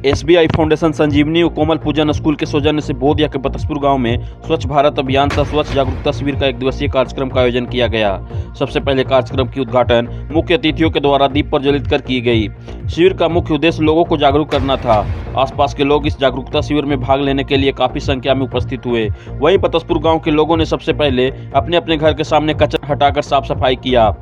SBI foundation संजीवनी और कोमल पूजन school के सौजन्य से बोधिया के बतसपुर गांव में स्वच्छ भारत अभियान तथा स्वच्छ जागरूकता शिविर का एक दिवसीय कार्यक्रम का आयोजन किया गया। सबसे पहले कार्यक्रम की उद्घाटन मुख्य अतिथियों के द्वारा दीप प्रज्वलित कर की गई। शिविर का मुख्य उद्देश्य लोगों को जागरूक करना था। आसपास के लोग इस जागरूकता शिविर में भाग लेने के लिए काफी संख्या में उपस्थित हुए। वहीं बतसपुर गाँव के लोगों ने सबसे पहले अपने अपने घर के सामने कचरा हटाकर साफ सफाई किया।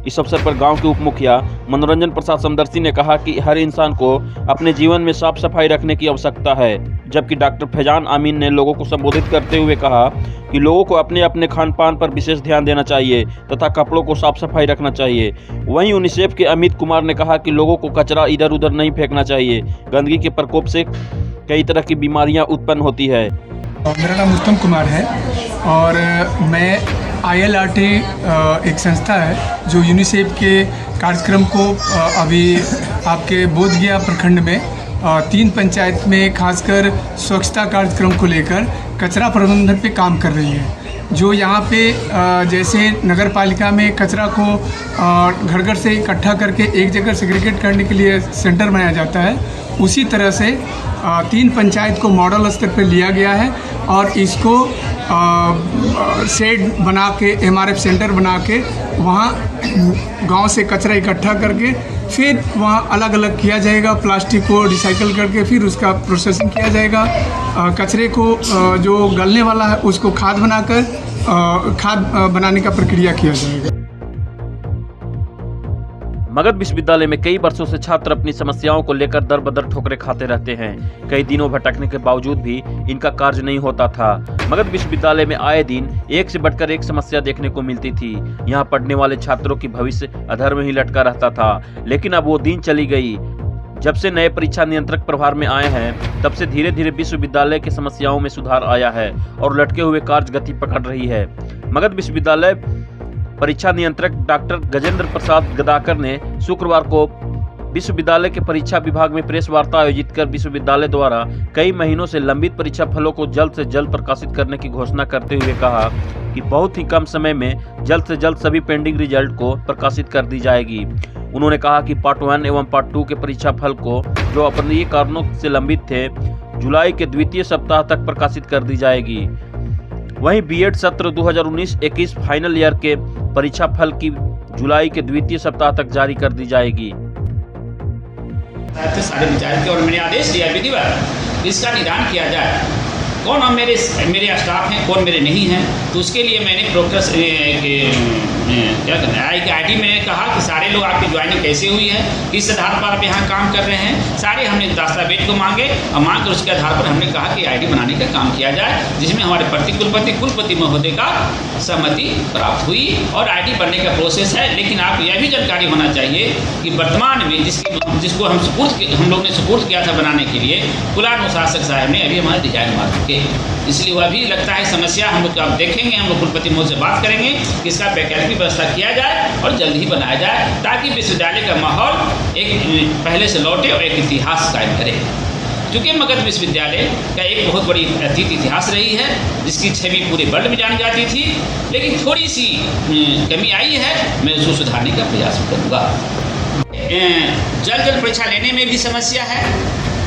इस अवसर पर गांव के उप मुखिया मनोरंजन प्रसाद समदर्शी ने कहा कि हर इंसान को अपने जीवन में साफ सफाई रखने की आवश्यकता है, जबकि डॉक्टर फैजान आमीन ने लोगों को संबोधित करते हुए कहा कि लोगों को अपने अपने खान पान पर विशेष ध्यान देना चाहिए तथा कपड़ों को साफ सफाई रखना चाहिए। वहीं यूनिसेफ के अमित कुमार ने कहा कि लोगों को कचरा इधर उधर नहीं फेंकना चाहिए। गंदगी के प्रकोप से कई तरह की बीमारियां उत्पन्न होती है। मेरा नाम उत्तम कुमार है और मैं ILRT एक संस्था है जो यूनिसेफ के कार्यक्रम को अभी आपके बोधगया प्रखंड में 3 पंचायत में खासकर स्वच्छता कार्यक्रम को लेकर कचरा प्रबंधन पे काम कर रही है। जो यहाँ पे जैसे नगर पालिका में कचरा को घर घर से इकट्ठा करके एक जगह सेग्रीगेट करने के लिए सेंटर बनाया जाता है, उसी तरह से 3 पंचायत को मॉडल स्तर पर लिया गया है और इसको शेड बना के MRF सेंटर बना के वहाँ गांव से कचरा इकट्ठा करके फिर वहाँ अलग अलग किया जाएगा। प्लास्टिक को रिसाइकल करके फिर उसका प्रोसेसिंग किया जाएगा। कचरे को जो गलने वाला है उसको खाद बनाकर खाद बनाने का प्रक्रिया किया जाएगा। मगध विश्वविद्यालय में कई वर्षों से छात्र अपनी समस्याओं को लेकर दर बदर ठोकरें खाते रहते हैं। कई दिनों भटकने के बावजूद भी इनका कार्य नहीं होता था। मगध विश्वविद्यालय में आए दिन एक से बढ़कर एक समस्या देखने को मिलती थी। यहाँ पढ़ने वाले छात्रों की भविष्य अधर में ही लटका रहता था, लेकिन अब वो दिन चली गई। जब से नए परीक्षा नियंत्रक प्रभार में आए हैं, तब से धीरे धीरे विश्वविद्यालय की समस्याओं में सुधार आया है और लटके हुए कार्य गति पकड़ रही है। मगध विश्वविद्यालय परीक्षा नियंत्रक डॉक्टर गजेंद्र प्रसाद गदाकर ने शुक्रवार को विश्वविद्यालय के परीक्षा विभाग में प्रेस वार्ता आयोजित कर विश्वविद्यालय द्वारा कई महीनों से लंबित परीक्षा फलों को जल्द से जल्द प्रकाशित करने की घोषणा करते हुए कहा कि बहुत ही कम समय में जल्द से जल्द सभी पेंडिंग रिजल्ट को प्रकाशित कर दी जाएगी। उन्होंने कहा कि पार्ट 1 एवं पार्ट 2 के परीक्षा फल को जो अपने कारणों से लंबित थे, जुलाई के द्वितीय सप्ताह तक प्रकाशित कर दी जाएगी। वहीं बीएड सत्र 2019-21 फाइनल ईयर के परीक्षा फल की जुलाई के द्वितीय सप्ताह तक जारी कर दी जाएगी। सारे विचार के और मैंने आदेश दिया विधिवत इसका निदान किया जाए। कौन हम मेरे स्टाफ हैं, कौन मेरे नहीं हैं, तो उसके लिए मैंने प्रोक्टर्स क्या करना है IIT मैंने कहा कि सारे लोग आपकी ज्वाइनिंग कैसे हुई है, किस आधार पर आप यहाँ काम कर रहे हैं, सारे हमने दस्तावेज को मांगे और मांग कर उसके आधार पर हमने कहा कि IIT बनाने का काम किया जाए, जिसमें हमारे कुलपति महोदय का सहमति प्राप्त हुई और IIT बनने का प्रोसेस है। लेकिन आप यह भी जानकारी होना चाहिए कि वर्तमान में जिसको हम लोग ने सुपुर्द किया था बनाने के लिए, कुलानुशासक साहब ने अभी हमारे डिजाइन मार चुके, इसलिए वह भी लगता है समस्या हम लोग आप देखेंगे। हम लोग कुलपति महोदय से बात करेंगे कि इसका वैकल्पिक व्यवस्था किया जाए और जल्द ही बनाया जाए, ताकि विश्वविद्यालय का माहौल एक पहले से लौटे और एक इतिहास कायम करे। क्योंकि मगध विश्वविद्यालय का एक बहुत बड़ी अतीत इतिहास रही है, जिसकी छवि पूरे वर्ल्ड में जानी जाती थी, लेकिन थोड़ी सी कमी आई है। मैं उसको सुधारने का प्रयास करूँगा। जल्द परीक्षा लेने में भी समस्या है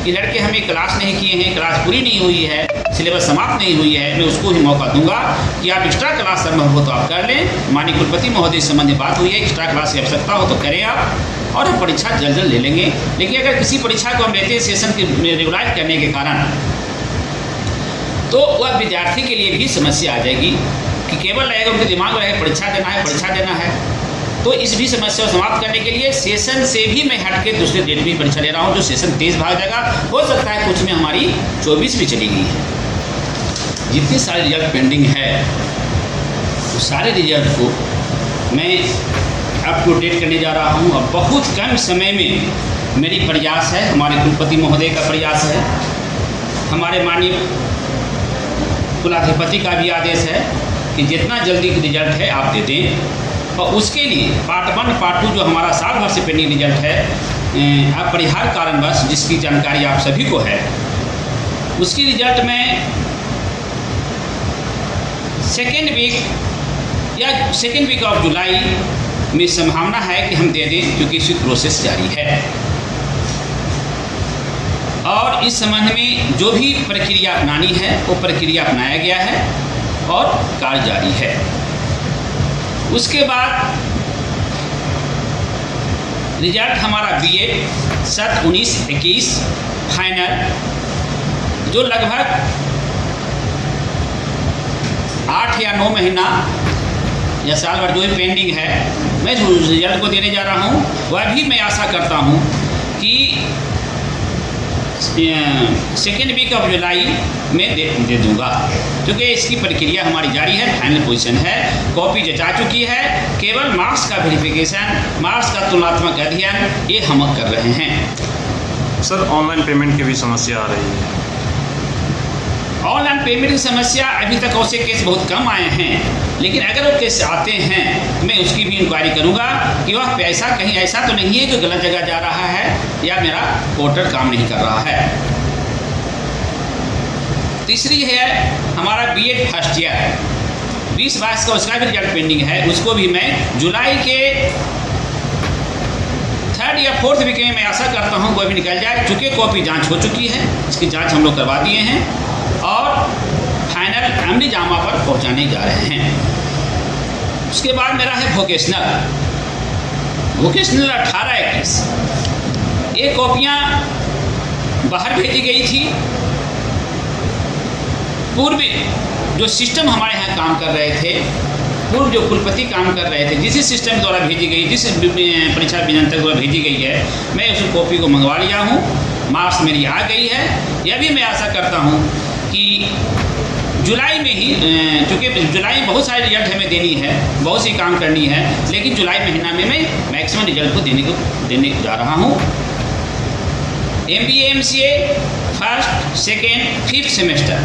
कि लड़के हमें क्लास नहीं किए हैं, क्लास पूरी नहीं हुई है, सिलेबस समाप्त नहीं हुई है। मैं उसको ही मौका दूंगा कि आप एक्स्ट्रा क्लास संभव हो तो आप कर लें। माननीय कुलपति महोदय से संबंधी बात हुई है, एक्स्ट्रा क्लास की आवश्यकता हो तो करें आप, और हम परीक्षा जल्द ले लेंगे। लेकिन अगर किसी परीक्षा को हम लेते हैं सेशन की रेगुलाइज करने के कारण, तो वह विद्यार्थी के लिए भी समस्या आ जाएगी कि केवल रहेगा उनके दिमाग में रहेगा परीक्षा देना है। तो इस भी समस्या को समाप्त करने के लिए सेशन से भी मैं हट के दूसरे डेट में परीक्षा ले रहा हूँ, जो सेशन 23 भाग जाएगा। हो सकता है कुछ में हमारी 24 भी चली गई है। जितने सारे रिजल्ट पेंडिंग है, तो सारे रिजल्ट को मैं अप टू डेट करने जा रहा हूँ। और बहुत कम समय में मेरी प्रयास है, हमारे कुलपति महोदय का प्रयास है, हमारे माननीय कुलाधिपति का भी आदेश है कि जितना जल्दी रिजल्ट है आप दे दें। और उसके लिए पार्ट 1 पार्ट 2 जो हमारा साल भर से पेंडिंग रिजल्ट है, अपरिहार कारणवश जिसकी जानकारी आप सभी को है, उसकी रिजल्ट में सेकेंड वीक ऑफ जुलाई में संभावना है कि हम दे दें, क्योंकि इसकी प्रोसेस जारी है। और इस संबंध में जो भी प्रक्रिया अपनानी है वो प्रक्रिया अपनाया गया है और कार्य जारी है। उसके बाद रिजल्ट हमारा बीएड सत्र 19-21 फाइनल, जो लगभग 8 या 9 महीना या साल भर जो भी पेंडिंग है, मैं जो रिजल्ट को देने जा रहा हूँ वह भी मैं आशा करता हूँ कि सेकेंड वीक ऑफ जुलाई में दे दूँगा, क्योंकि इसकी प्रक्रिया हमारी जारी है। फाइनल पोजीशन है, कॉपी जचा चुकी है, केवल मार्क्स का वेरिफिकेशन, मार्क्स का तुलनात्मक अध्ययन ये हम कर रहे हैं। सर ऑनलाइन पेमेंट की भी समस्या आ रही है। ऑनलाइन पेमेंट की समस्या अभी तक ऐसे केस बहुत कम आए हैं, लेकिन अगर वो केस आते हैं तो मैं उसकी भी इंक्वायरी करूंगा कि वह पैसा कहीं ऐसा तो नहीं है जो गलत जगह जा रहा है या मेरा पोर्टल काम नहीं कर रहा है। तीसरी है हमारा बीएड फर्स्ट ईयर 2022 का, उसका भी रिजल्ट पेंडिंग है। उसको भी मैं जुलाई के 3rd या 4th वीक में मैं आशा करता हूँ कोई भी निकल जाए, चूँकि कॉपी जांच हो चुकी है, इसकी जांच हम लोग करवा दिए हैं और फाइनल अमली जामा पर पहुंचाने जा रहे हैं। उसके बाद मेरा है वोकेशनल 18-21, ये कॉपियाँ बाहर भेजी गई थी। पूर्व जो सिस्टम हमारे यहाँ काम कर रहे थे, पूर्व जो कुलपति काम कर रहे थे, जिस सिस्टम द्वारा भेजी गई, जिस परीक्षा विनियंत्रक द्वारा भेजी गई है, मैं उस कॉपी को मंगवा लिया हूँ, मार्क्स मेरी आ गई है। यह भी मैं आशा करता हूँ कि जुलाई में ही, चूँकि जुलाई में बहुत सारे रिजल्ट हमें देनी है, बहुत सी काम करनी है, लेकिन जुलाई महीना में मैं मैक्सिमम रिजल्ट को देने जा रहा हूँ। MBA MCA 1st, 2nd, 5th semester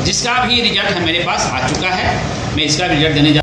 जिसका भी रिजल्ट मेरे पास आ चुका है, मैं इसका भी रिजल्ट देने जा